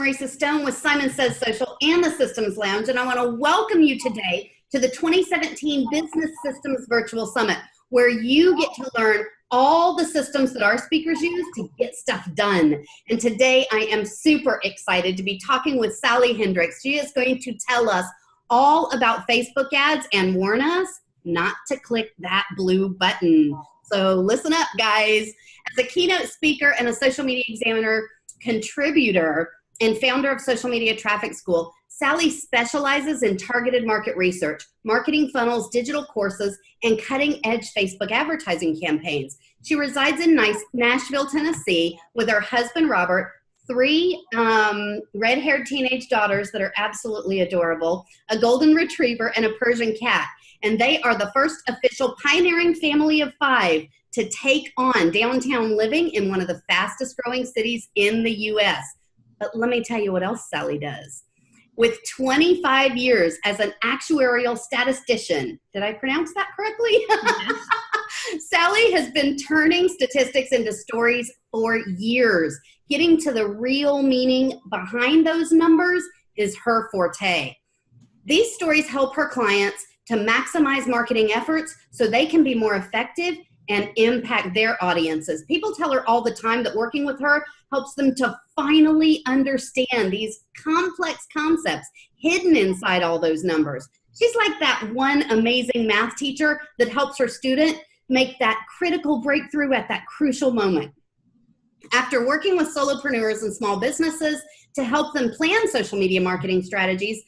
Marisa Stone with Simon Says Social and the Systems Lounge, and I want to welcome you today to the 2017 Business Systems Virtual Summit, where you get to learn all the systems that our speakers use to get stuff done. And today I am super excited to be talking with Sally Hendrick. She is going to tell us all about Facebook ads and warn us not to click that blue button. So listen up, guys. As a keynote speaker and a social media examiner contributor and founder of Social Media Traffic School, Sally specializes in targeted market research, marketing funnels, digital courses, and cutting-edge Facebook advertising campaigns. She resides in Nashville, Tennessee, with her husband, Robert, 3 red-haired teenage daughters that are absolutely adorable, a golden retriever, and a Persian cat. And they are the first official pioneering family of 5 to take on downtown living in one of the fastest growing cities in the U.S. But let me tell you what else Sally does. With 25 years as an actuarial statistician, did I pronounce that correctly? Yes. Sally has been turning statistics into stories for years. Getting to the real meaning behind those numbers is her forte. These stories help her clients to maximize marketing efforts so they can be more effective and impact their audiences. People tell her all the time that working with her helps them to finally understand these complex concepts hidden inside all those numbers. She's like that one amazing math teacher that helps her student make that critical breakthrough at that crucial moment. After working with solopreneurs and small businesses to help them plan social media marketing strategies,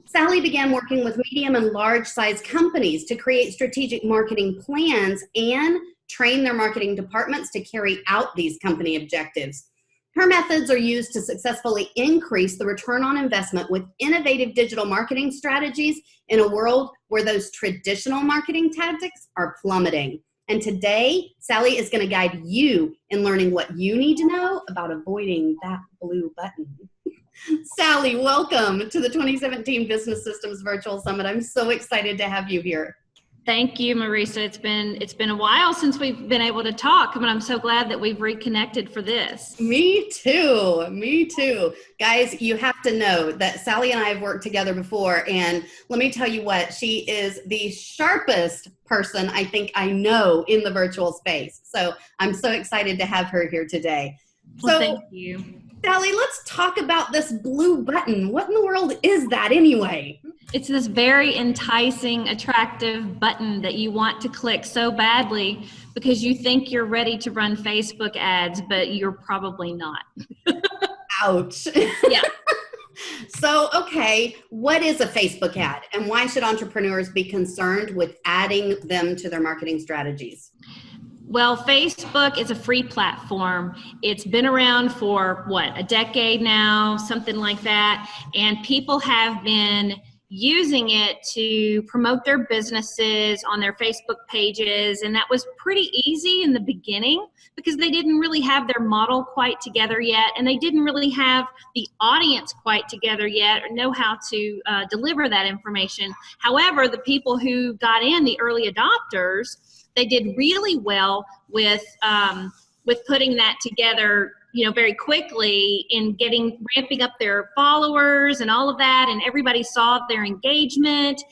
Sally began working with medium and large size companies to create strategic marketing plans and train their marketing departments to carry out these company objectives. Her methods are used to successfully increase the return on investment with innovative digital marketing strategies in a world where those traditional marketing tactics are plummeting. And today, Sally is going to guide you in learning what you need to know about avoiding that blue button. Sally, welcome to the 2017 Business Systems Virtual Summit. I'm so excited to have you here. Thank you, Marisa. It's been a while since we've been able to talk, but I'm so glad that we've reconnected for this. Me too. Me too. Guys, you have to know that Sally and I have worked together before, and let me tell you what, she is the sharpest person I think I know in the virtual space. So I'm so excited to have her here today. Well, thank you. Sally, let's talk about this blue button. What in the world is that anyway? It's this very enticing, attractive button that you want to click so badly because you think you're ready to run Facebook ads, but you're probably not. Ouch. Yeah. So, okay, what is a Facebook ad and why should entrepreneurs be concerned with adding them to their marketing strategies? Well, Facebook is a free platform. It's been around for, a decade now, something like that. And people have been using it to promote their businesses on their Facebook pages. And that was pretty easy in the beginning because they didn't really have their model quite together yet. And they didn't really have the audience quite together yet or know how to deliver that information. However, the people who got in, the early adopters, they did really well with putting that together, very quickly in ramping up their followers and all of that. And everybody saw their engagement,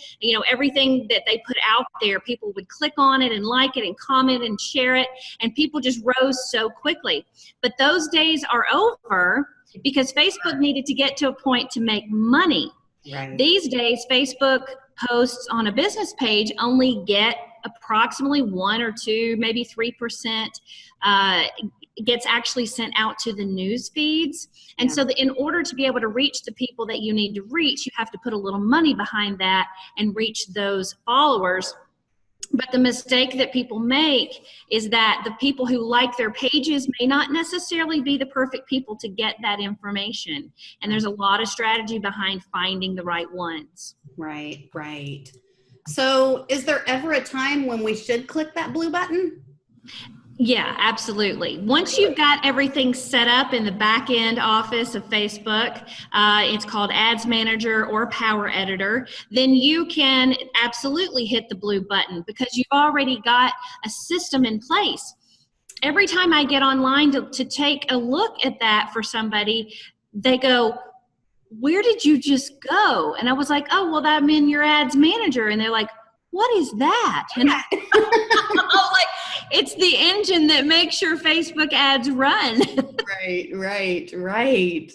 everything that they put out there, people would click on it and like it and comment and share it. And people just rose so quickly. But those days are over because Facebook needed to get to a point to make money. Right. These days, Facebook posts on a business page only get approximately 1 or 2, maybe 3% gets actually sent out to the news feeds. And so in order to be able to reach the people that you need to reach, you have to put a little money behind that and reach those followers. But the mistake that people make is that the people who like their pages may not necessarily be the perfect people to get that information. And there's a lot of strategy behind finding the right ones. Right, right. So is there ever a time when we should click that blue button? Yeah, absolutely. Once you've got everything set up in the back end office of Facebook, it's called Ads Manager or Power Editor, then you can absolutely hit the blue button because you've already got a system in place. Every time I get online to take a look at that for somebody, they go, where did you just go? And I was like, oh, well, I'm in your ads manager. And they're like, what is that? And I'm like, it's the engine that makes your Facebook ads run. Right.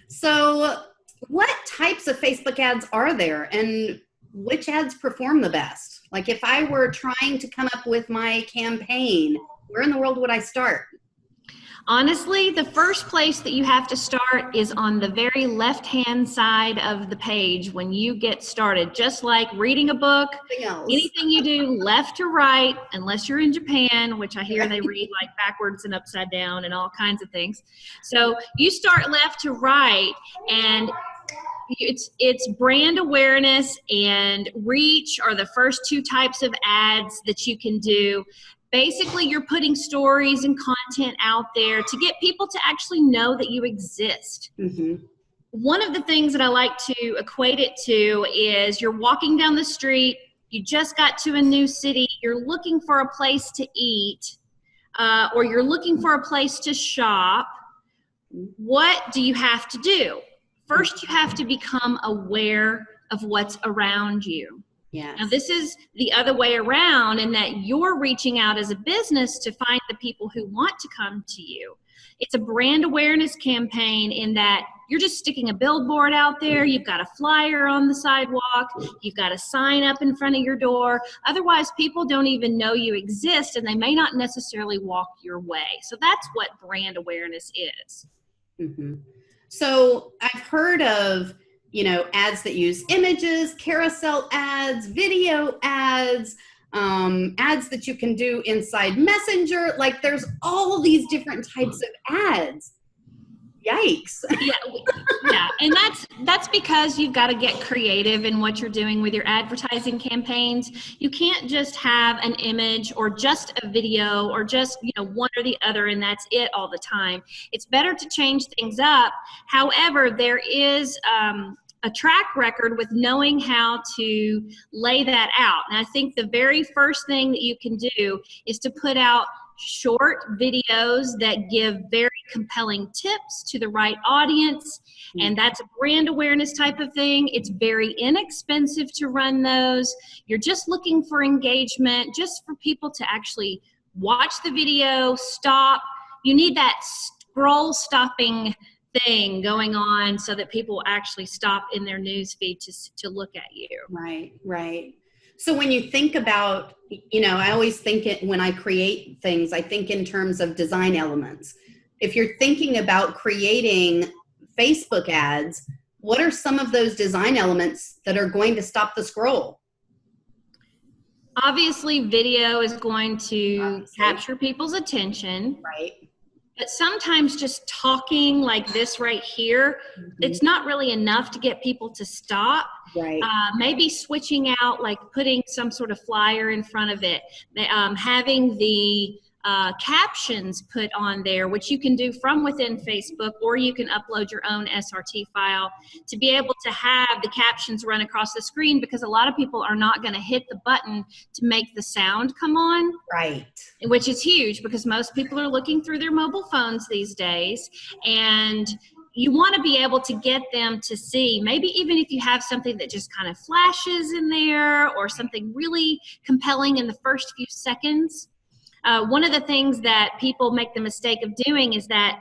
So what types of Facebook ads are there, and which ads perform the best? Like if I were trying to come up with my campaign, where in the world would I start? Honestly, the first place that you have to start is on the very left-hand side of the page when you get started. Just like reading a book, anything you do left to right, unless you're in Japan, which I hear they read like backwards and upside down and all kinds of things. So you start left to right, and it's brand awareness and reach are the first two types of ads that you can do. Basically, you're putting stories and content out there to get people to actually know that you exist. Mm-hmm. One of the things that I like to equate it to is you're walking down the street, you just got to a new city, you're looking for a place to eat, or you're looking for a place to shop. What do you have to do? First, you have to become aware of what's around you. Yes. Now, this is the other way around in that you're reaching out as a business to find the people who want to come to you. It's a brand awareness campaign in that you're just sticking a billboard out there. You've got a flyer on the sidewalk. You've got a sign up in front of your door. Otherwise, people don't even know you exist, and they may not necessarily walk your way. So that's what brand awareness is. Mm-hmm. So I've heard of ads that use images, carousel ads, video ads, ads that you can do inside Messenger. Like there's all these different types of ads. Yikes. Yeah. And that's because you've got to get creative in what you're doing with your advertising campaigns. You can't just have an image or just a video or just, one or the other, and that's it all the time. It's better to change things up. However, there is a track record with knowing how to lay that out. And I think the very first thing that you can do is to put out short videos that give very compelling tips to the right audience. And that's a brand awareness type of thing. It's very inexpensive to run those. You're just looking for engagement, just for people to actually watch the video, stop. You need that scroll stopping thing going on so that people actually stop in their news feed to look at you. Right. So when you think about, I always think when I create things, I think in terms of design elements. If you're thinking about creating Facebook ads, what are some of those design elements that are going to stop the scroll? Obviously, video is going to capture people's attention. Right. But sometimes just talking like this right here, it's not really enough to get people to stop. Right. Maybe switching out, like putting some sort of flyer in front of it, having the captions put on there, which you can do from within Facebook, or you can upload your own SRT file to be able to have the captions run across the screen, because a lot of people are not going to hit the button to make the sound come on. Right. Which is huge because most people are looking through their mobile phones these days, and you want to be able to get them to see, maybe even if you have something that just kind of flashes in there or something really compelling in the first few seconds. One of the things that people make the mistake of doing is that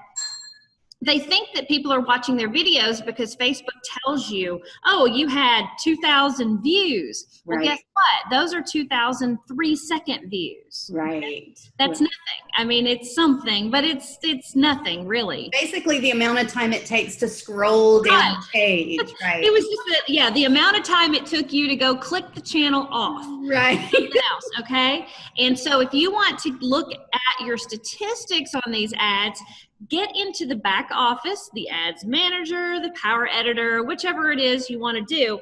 they think that people are watching their videos because Facebook tells you, oh, you had 2,000 views. Well, guess what? Those are 2,000 3-second views. Right. That's nothing. I mean, it's something, but it's nothing really. Basically, the amount of time it takes to scroll down the page. Right. It was just the amount of time it took you to go click the channel off. Right. Something else, okay? And so if you want to look at your statistics on these ads, get into the back office, the ads manager, the power editor, whichever it is you want to do,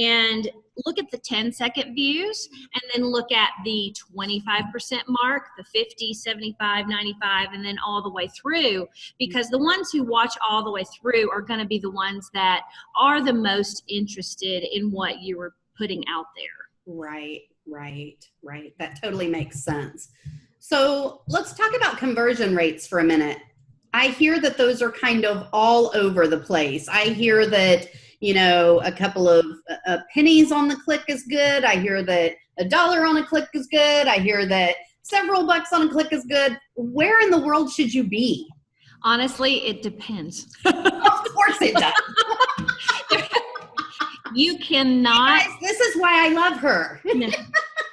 and look at the 10-second views, and then look at the 25% mark, the 50, 75, 95, and then all the way through, because the ones who watch all the way through are going to be the ones that are the most interested in what you were putting out there. Right. That totally makes sense. So let's talk about conversion rates for a minute. I hear that those are kind of all over the place. I hear that, a couple of pennies on the click is good. I hear that $1 on a click is good. I hear that several bucks on a click is good. Where in the world should you be? Honestly, it depends. Of course it does. You cannot. Hey guys, this is why I love her.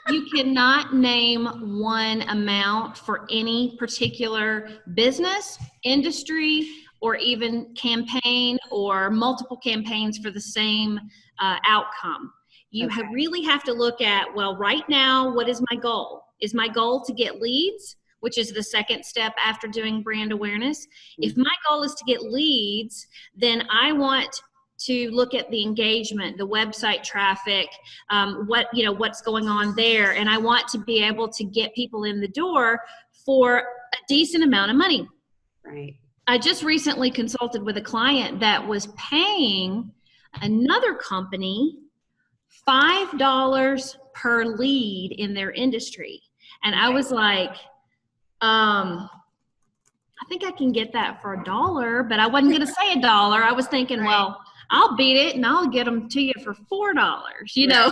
You cannot name one amount for any particular business, industry, or even campaign or multiple campaigns for the same outcome. You really have to look at, well, right now, what is my goal? Is my goal to get leads, which is the second step after doing brand awareness? If my goal is to get leads, then I want to look at the engagement, the website traffic, what's going on there. And I want to be able to get people in the door for a decent amount of money. Right. I just recently consulted with a client that was paying another company $5 per lead in their industry. And I was like, I think I can get that for $1, but I wasn't going to say $1. I was thinking, well, I'll beat it and I'll get them to you for $4, know?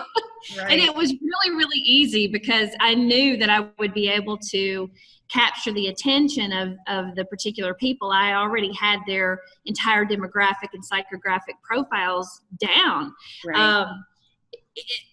Right. And it was really, really easy because I knew that I would be able to capture the attention of the particular people. I already had their entire demographic and psychographic profiles down. Right.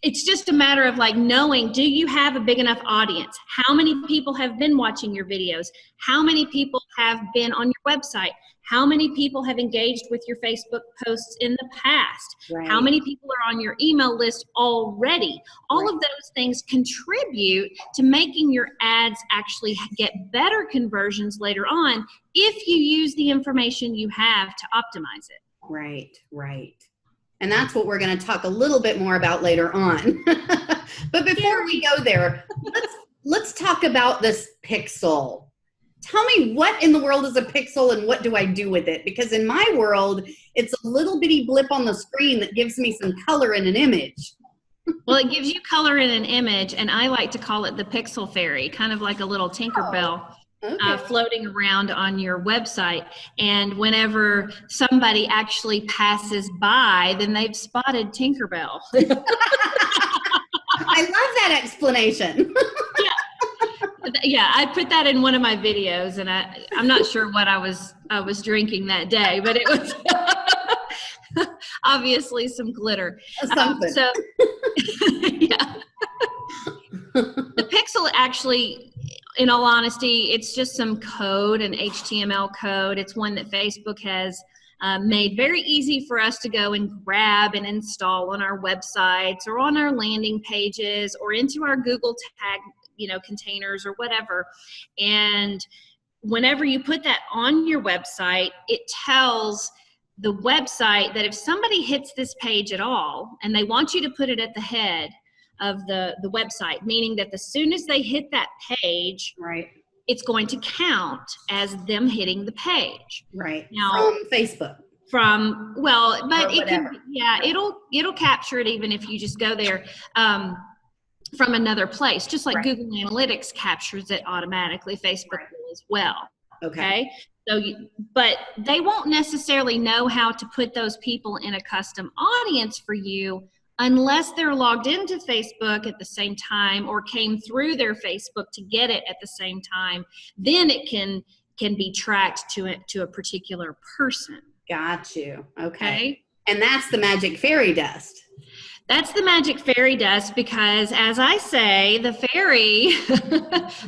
It's just a matter of knowing, do you have a big enough audience? How many people have been watching your videos? How many people have been on your website? How many people have engaged with your Facebook posts in the past? Right. How many people are on your email list already? All of those things contribute to making your ads actually get better conversions later on if you use the information you have to optimize it. Right. And that's what we're going to talk a little bit more about later on. But before we go there, let's talk about this pixel. Tell me, what in the world is a pixel and what do I do with it? Because in my world, it's a little bitty blip on the screen that gives me some color in an image. Well, it gives you color in an image, and I like to call it the pixel fairy, kind of like a little Tinkerbell. Floating around on your website, and whenever somebody actually passes by, then they've spotted Tinkerbell. I love that explanation. Yeah, I put that in one of my videos, and I'm not sure what I was drinking that day, but it was obviously some glitter. Something. Yeah. The pixel actually, in all honesty, it's just some code, an HTML code. It's one that Facebook has made very easy for us to go and grab and install on our websites or on our landing pages or into our Google tag, containers or whatever. And whenever you put that on your website, it tells the website that if somebody hits this page at all and they want you to put it at the head of the website, meaning that as soon as they hit that page, it's going to count as them hitting the page. Right. Now, from Facebook. But it can, it'll capture it even if you just go there from another place, just like Google Analytics captures it automatically. Facebook will as well. Okay. So, but they won't necessarily know how to put those people in a custom audience for you unless they're logged into Facebook at the same time or came through their Facebook to get it at the same time. Then it can be tracked to a particular person. Got you. Okay. And that's the magic fairy dust. That's the magic fairy dust because, as I say, the fairy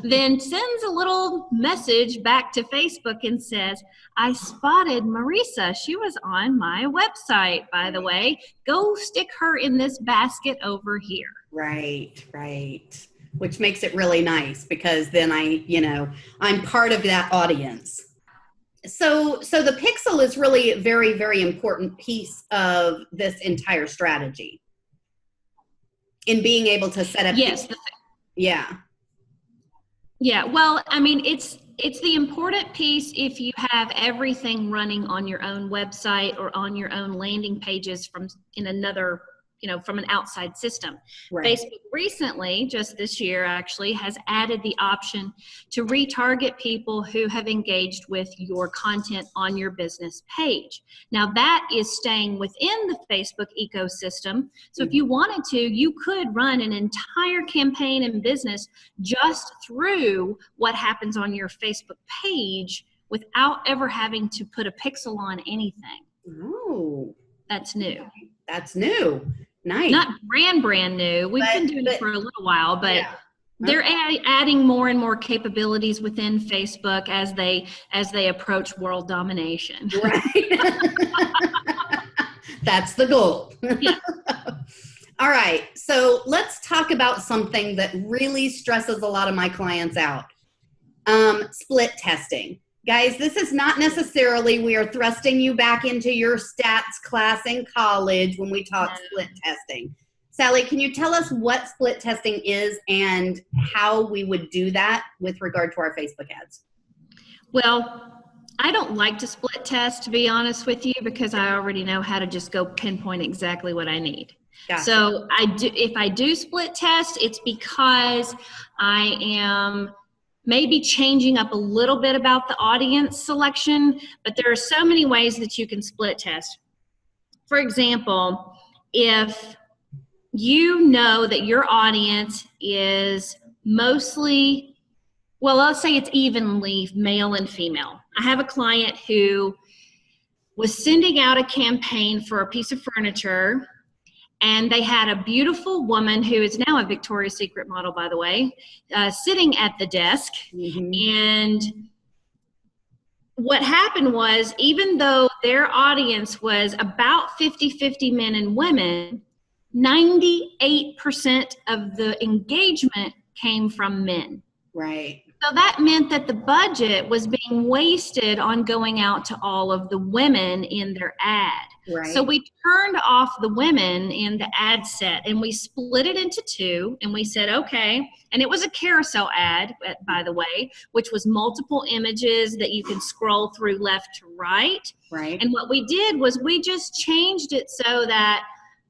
then sends a little message back to Facebook and says, I spotted Marisa. She was on my website, by the way. Go stick her in this basket over here. Right. Which makes it really nice because then I'm part of that audience. So the pixel is really a very, very important piece of this entire strategy. In being able to set up. Yes. Yeah. Well, I mean, it's the important piece if you have everything running on your own website or on your own landing pages from in another from an outside system. Right. Facebook recently, just this year actually, has added the option to retarget people who have engaged with your content on your business page. Now that is staying within the Facebook ecosystem. So if you wanted to, you could run an entire campaign in business just through what happens on your Facebook page without ever having to put a pixel on anything. Oh, that's new. That's new. Nice. Not brand new. We've been doing it for a little while, but yeah. They're adding more and more capabilities within Facebook as they approach world domination. Right. That's the goal. Yeah. All right. So let's talk about something that really stresses a lot of my clients out. Split testing. Guys, this is not necessarily we are thrusting you back into your stats class in college when we talk split testing. Sally, can you tell us what split testing is and how we would do that with regard to our Facebook ads? Well, I don't like to split test, to be honest with you, because I already know how to just go pinpoint exactly what I need. Gotcha. So if I do split test, it's because I am maybe changing up a little bit about the audience selection, but there are so many ways that you can split test. For example, if you know that your audience is mostly, well, let's say it's evenly male and female. I have a client who was sending out a campaign for a piece of furniture, and they had a beautiful woman who is now a Victoria's Secret model, by the way, sitting at the desk. Mm-hmm. And what happened was, even though their audience was about 50-50 men and women, 98% of the engagement came from men. Right. So that meant that the budget was being wasted on going out to all of the women in their ad. Right. So we turned off the women in the ad set and we split it into two, and we said, okay, and it was a carousel ad, by the way, which was multiple images that you can scroll through left to right. Right. And what we did was we just changed it so that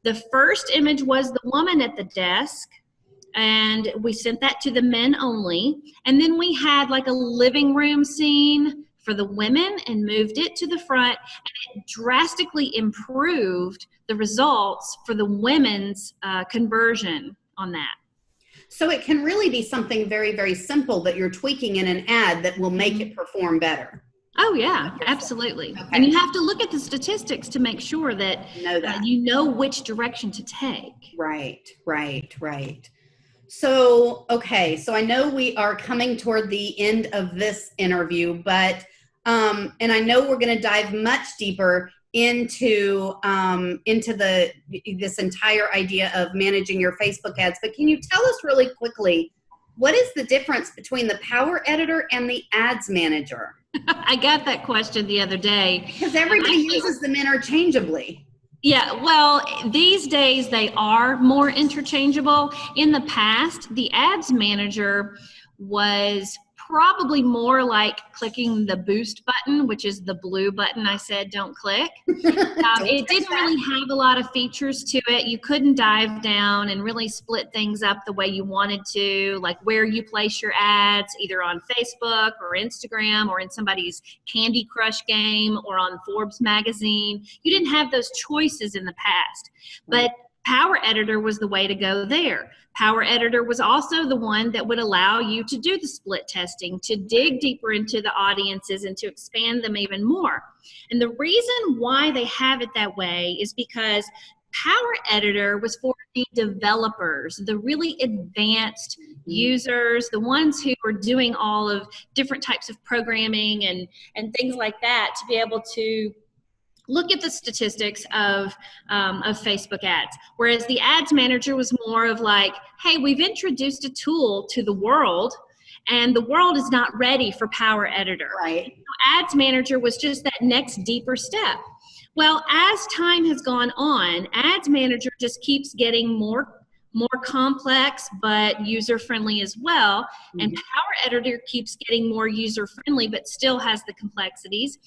the first image was the woman at the desk, and we sent that to the men only. And then we had like a living room scene for the women and moved it to the front, and it drastically improved the results for the women's conversion on that. So it can really be something very, very simple that you're tweaking in an ad that will make it perform better. Oh, yeah, absolutely. Okay. And you have to look at the statistics to make sure that you know which direction to take. Right, right, right. So, okay, so I know we are coming toward the end of this interview, but, and I know we're going to dive much deeper into this entire idea of managing your Facebook ads, but can you tell us really quickly, what is the difference between the Power Editor and the Ads Manager? I got that question the other day. Because everybody uses them interchangeably. Yeah, well, these days they are more interchangeable. In the past, the Ads Manager was probably more like clicking the boost button, which is the blue button I said don't click. It didn't really have a lot of features to it. You couldn't dive down and really split things up the way you wanted to, like where you place your ads, either on Facebook or Instagram or in somebody's Candy Crush game or on Forbes magazine. You didn't have those choices in the past. But Power Editor was the way to go there. Power Editor was also the one that would allow you to do the split testing, to dig deeper into the audiences and to expand them even more. And the reason why they have it that way is because Power Editor was for the developers, the really advanced users, the ones who were doing all of different types of programming and things like that, to be able to look at the statistics of Facebook ads. Whereas the Ads Manager was more of like, hey, we've introduced a tool to the world, and the world is not ready for Power Editor. Right. So Ads Manager was just that next deeper step. Well, as time has gone on, Ads Manager just keeps getting more complex, but user-friendly as well. Mm-hmm. And Power Editor keeps getting more user-friendly, but still has the complexities.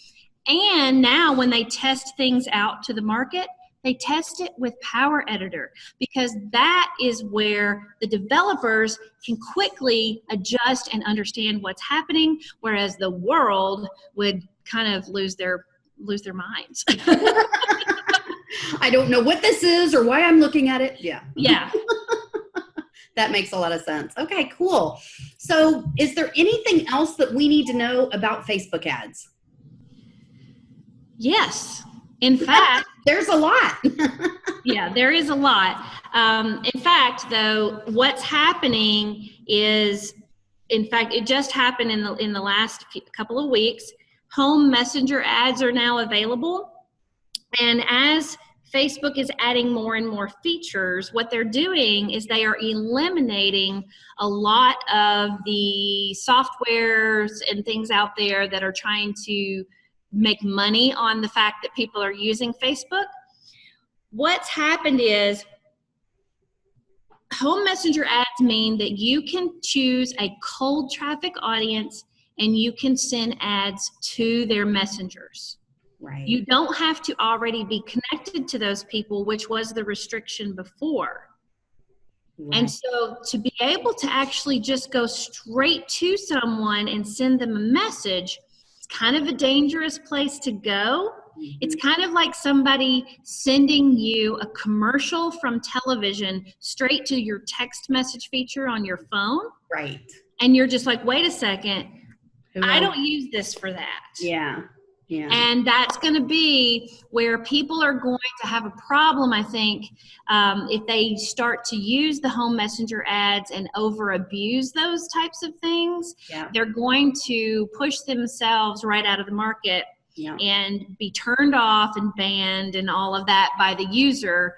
And now when they test things out to the market, They test it with Power Editor, because that is where the developers can quickly adjust and understand what's happening, whereas the world would kind of lose their minds. I don't know what this is or why I'm looking at it. Yeah. Yeah. That makes a lot of sense. Okay, cool. So is there anything else that we need to know about Facebook ads? Yes. In fact, there's a lot. Yeah, there is a lot. In fact, though, what's happening is, in fact, it just happened in the last couple of weeks. Home Messenger ads are now available. And as Facebook is adding more and more features, what they're doing is they are eliminating a lot of the softwares and things out there that are trying to make money on the fact that people are using Facebook. What's happened is Home Messenger ads mean that you can choose a cold traffic audience and you can send ads to their messengers. Right. You don't have to already be connected to those people, which was the restriction before. Right. And so to be able to actually just go straight to someone and send them a message, it's kind of a dangerous place to go. Mm-hmm. It's kind of like somebody sending you a commercial from television straight to your text message feature on your phone. Right. And you're just like, wait a second, I don't use this for that. Yeah. Yeah. And that's going to be where people are going to have a problem, I think, if they start to use the Home Messenger ads and over abuse those types of things. Yeah. They're going to push themselves right out of the market. Yeah. And be turned off and banned and all of that by the user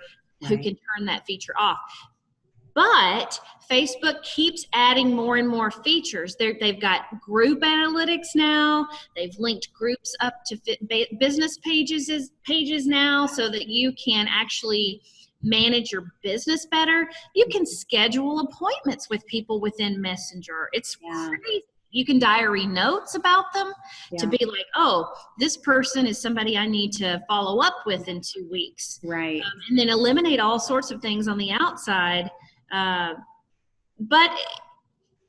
who can turn that feature off. But Facebook keeps adding more and more features. They've got group analytics now. They've linked groups up to business pages now so that you can actually manage your business better. You can schedule appointments with people within Messenger. It's crazy. You can diary notes about them to be like, oh, this person is somebody I need to follow up with in 2 weeks. Right. And then eliminate all sorts of things on the outside. But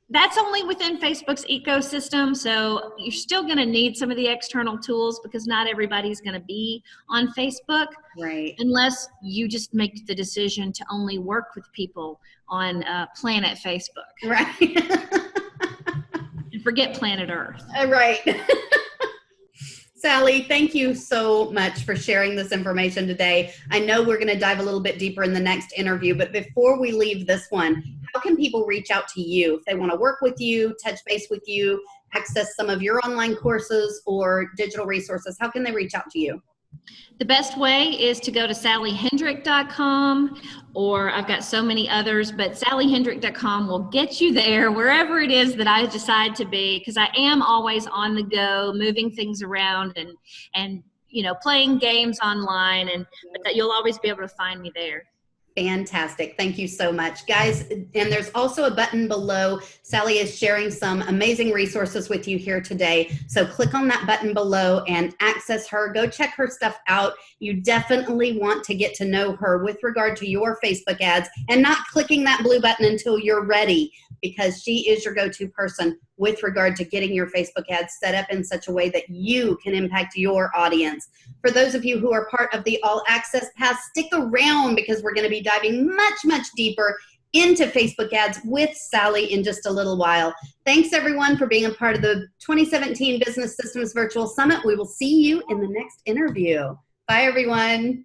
that's only within Facebook's ecosystem, so you're still going to need some of the external tools because not everybody's going to be on Facebook. Right. Unless you just make the decision to only work with people on Planet Facebook. Right. And forget Planet Earth. Right. Sally, thank you so much for sharing this information today. I know we're going to dive a little bit deeper in the next interview, but before we leave this one, how can people reach out to you if they want to work with you, touch base with you, access some of your online courses or digital resources? How can they reach out to you? The best way is to go to sallyhendrick.com, or I've got so many others, but sallyhendrick.com will get you there wherever it is that I decide to be, because I am always on the go, moving things around and you know, playing games online, but that you'll always be able to find me there. Fantastic. Thank you so much, guys. And there's also a button below. Sally is sharing some amazing resources with you here today. So click on that button below and access her. Go check her stuff out. You definitely want to get to know her with regard to your Facebook ads, and not clicking that blue button until you're ready, because she is your go-to person with regard to getting your Facebook ads set up in such a way that you can impact your audience. For those of you who are part of the All Access Pass, stick around because we're going to be diving much, much deeper into Facebook ads with Sally in just a little while. Thanks everyone for being a part of the 2017 Business Systems Virtual Summit. We will see you in the next interview. Bye everyone.